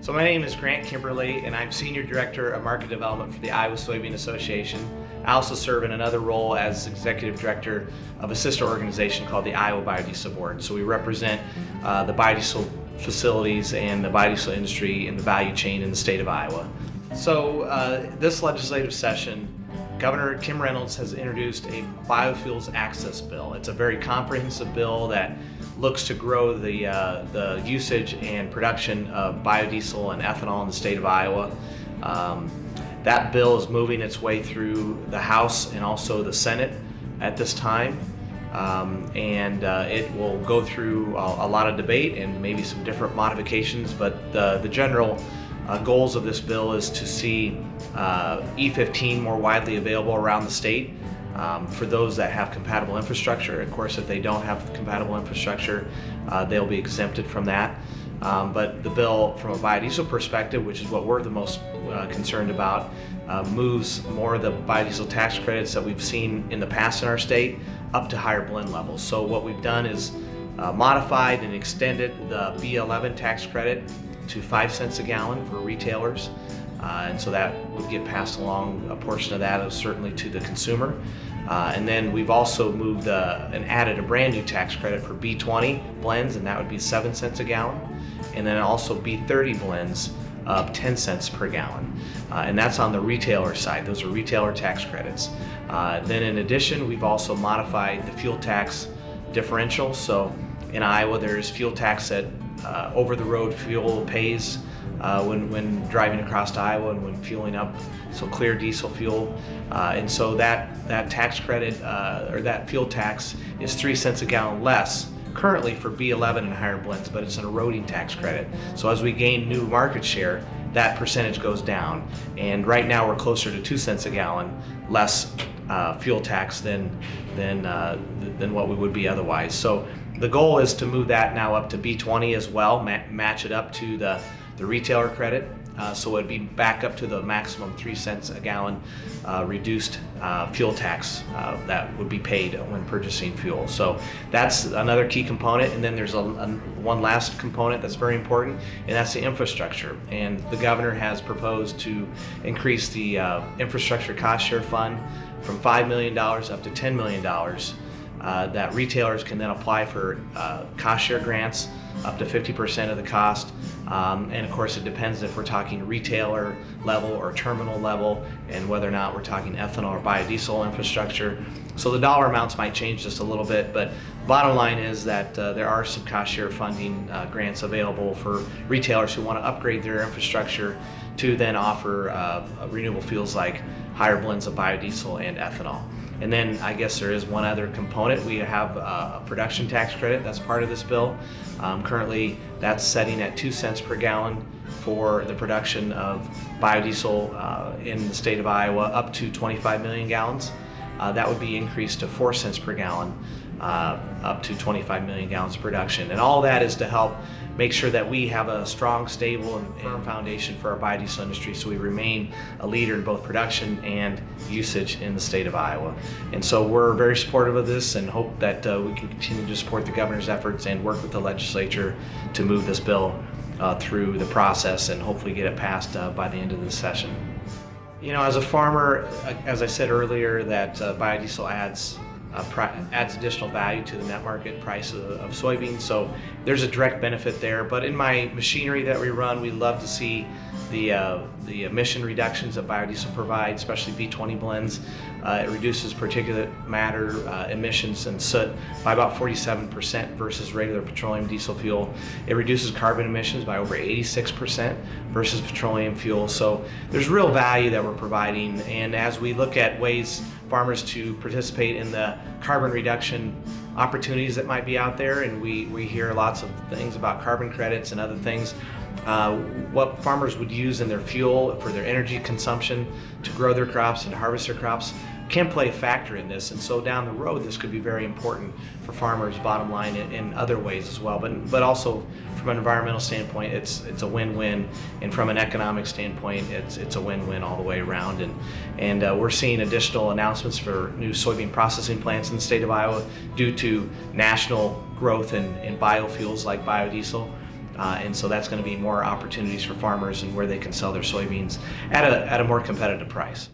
So my name is Grant Kimberley, and I'm Senior Director of Market Development for the Iowa Soybean Association. I also serve in another role as Executive Director of a sister organization called the Iowa Biodiesel Board. So we represent the biodiesel facilities and the biodiesel industry and the value chain in the state of Iowa. So this legislative session, Governor Kim Reynolds has introduced a Biofuel Access Bill. It's a very comprehensive bill that looks to grow the usage and production of biodiesel and ethanol in the state of Iowa. That bill is moving its way through the House and also the Senate at this time. It will go through a lot of debate and maybe some different modifications, but the general goals of this bill is to see E15 more widely available around the state for those that have compatible infrastructure. Of course, if they don't have compatible infrastructure, they'll be exempted from that. But the bill, from a biodiesel perspective, which is what we're the most concerned about, moves more of the biodiesel tax credits that we've seen in the past in our state up to higher blend levels. So what we've done is modified and extended the B11 tax credit to 5 cents a gallon for retailers. And so that would get passed along, a portion of that is certainly to the consumer. And then we've also moved and added a brand new tax credit for B20 blends, and that would be 7 cents a gallon. And then also B30 blends of 10 cents per gallon. And that's on the retailer side. Those are retailer tax credits. Then in addition, we've also modified the fuel tax differential. So in Iowa, there's fuel tax that over-the-road fuel pays when driving across Iowa and when fueling up, so clear diesel fuel. And so that tax credit, or that fuel tax, is 3 cents a gallon less currently for B11 and higher blends, but it's an eroding tax credit. So as we gain new market share, that percentage goes down. And right now we're closer to 2 cents a gallon less fuel tax than what we would be otherwise. So the goal is to move that now up to B20 as well, match it up to the retailer credit, so it'd be back up to the maximum 3 cents a gallon reduced fuel tax that would be paid when purchasing fuel. So that's another key component. And then there's one last component that's very important, and that's the infrastructure. And the governor has proposed to increase the infrastructure cost share fund from $5 million up to $10 million. That retailers can then apply for cost share grants up to 50% of the cost. And of course, it depends if we're talking retailer level or terminal level, and whether or not we're talking ethanol or biodiesel infrastructure. So the dollar amounts might change just a little bit, but bottom line is that there are some cost share funding grants available for retailers who want to upgrade their infrastructure to then offer renewable fuels like higher blends of biodiesel and ethanol. And then I guess there is one other component. We have a production tax credit that's part of this bill. Currently, that's setting at 2 cents per gallon for the production of biodiesel in the state of Iowa up to 25 million gallons. That would be increased to 4 cents per gallon up to 25 million gallons of production. And all that is to help make sure that we have a strong, stable, and firm foundation for our biodiesel industry, so we remain a leader in both production and usage in the state of Iowa. And so we're very supportive of this and hope that we can continue to support the governor's efforts and work with the legislature to move this bill through the process and hopefully get it passed by the end of this session. You know, as a farmer, as I said earlier, that biodiesel adds additional value to the net market price of soybeans, so there's a direct benefit there. But in my machinery that we run, we love to see the emission reductions that biodiesel provides, especially B20 blends. It reduces particulate matter emissions and soot by about 47% versus regular petroleum diesel fuel. It reduces carbon emissions by over 86% versus petroleum fuel. So there's real value that we're providing. And as we look at ways farmers to participate in the carbon reduction opportunities that might be out there, and we hear lots of things about carbon credits and other things, what farmers would use in their fuel for their energy consumption to grow their crops and harvest their crops can play a factor in this. And so down the road, this could be very important for farmers, bottom line, in other ways as well. But also from an environmental standpoint, it's a win-win, and from an economic standpoint, it's a win-win all the way around. And we're seeing additional announcements for new soybean processing plants in the state of Iowa due to national growth in biofuels like biodiesel. And so that's going to be more opportunities for farmers and where they can sell their soybeans at a more competitive price.